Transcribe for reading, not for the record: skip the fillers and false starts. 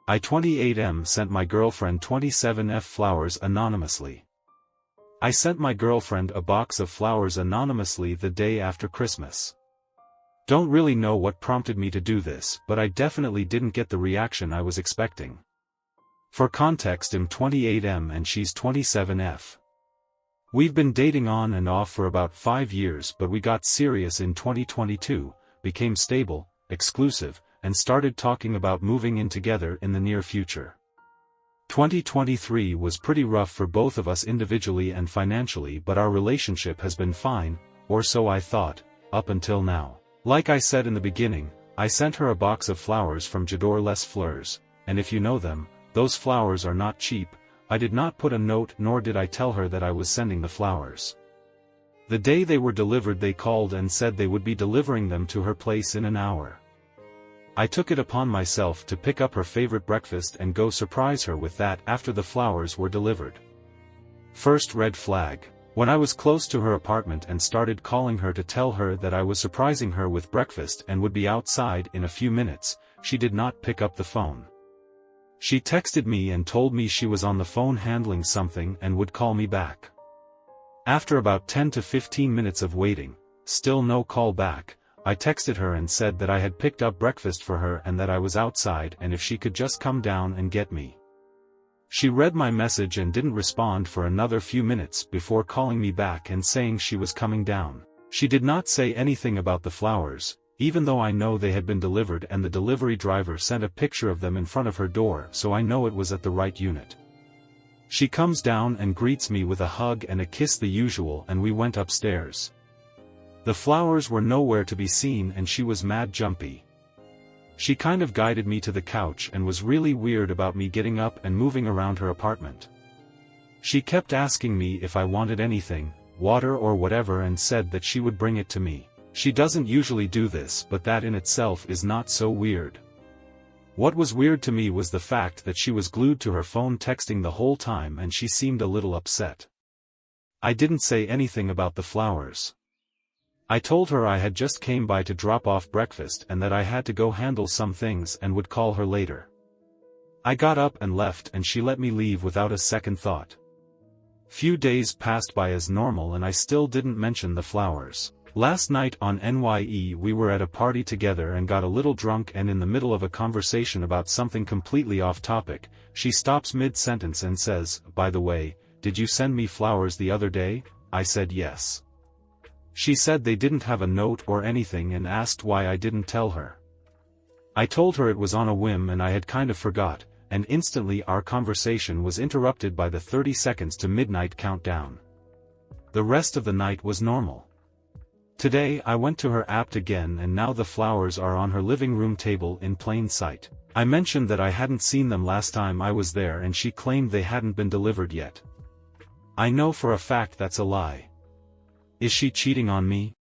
I-28M sent my girlfriend 27F flowers anonymously. I sent my girlfriend a box of flowers anonymously the day after Christmas. Don't really know what prompted me to do this, but I definitely didn't get the reaction I was expecting. For context, I'm 28M and she's 27F. We've been dating on and off for about 5 years, but we got serious in 2022, became stable, exclusive, and started talking about moving in together in the near future. 2023 was pretty rough for both of us individually and financially, but our relationship has been fine, or so I thought, up until now. Like I said in the beginning, I sent her a box of flowers from J'adore les Fleurs, and if you know them, those flowers are not cheap. I did not put a note nor did I tell her that I was sending the flowers. The day they were delivered they called and said they would be delivering them to her place in an hour. I took it upon myself to pick up her favorite breakfast and go surprise her with that after the flowers were delivered. First red flag. When I was close to her apartment and started calling her to tell her that I was surprising her with breakfast and would be outside in a few minutes, she did not pick up the phone. She texted me and told me she was on the phone handling something and would call me back. After about 10 to 15 minutes of waiting, still no call back, I texted her and said that I had picked up breakfast for her and that I was outside and if she could just come down and get me. She read my message and didn't respond for another few minutes before calling me back and saying she was coming down. She did not say anything about the flowers, even though I know they had been delivered and the delivery driver sent a picture of them in front of her door, so I know it was at the right unit. She comes down and greets me with a hug and a kiss, the usual, and we went upstairs. The flowers were nowhere to be seen and she was mad jumpy. She kind of guided me to the couch and was really weird about me getting up and moving around her apartment. She kept asking me if I wanted anything, water or whatever, and said that she would bring it to me. She doesn't usually do this, but that in itself is not so weird. What was weird to me was the fact that she was glued to her phone texting the whole time and she seemed a little upset. I didn't say anything about the flowers. I told her I had just came by to drop off breakfast and that I had to go handle some things and would call her later. I got up and left and she let me leave without a second thought. Few days passed by as normal and I still didn't mention the flowers. Last night on NYE we were at a party together and got a little drunk, and in the middle of a conversation about something completely off topic, she stops mid-sentence and says, "By the way, did you send me flowers the other day?" I said yes. She said they didn't have a note or anything and asked why I didn't tell her. I told her it was on a whim and I had kind of forgot, and instantly our conversation was interrupted by the 30 seconds to midnight countdown. The rest of the night was normal. Today I went to her app again and now the flowers are on her living room table in plain sight. I mentioned that I hadn't seen them last time I was there and she claimed they hadn't been delivered yet. I know for a fact that's a lie. Is she cheating on me?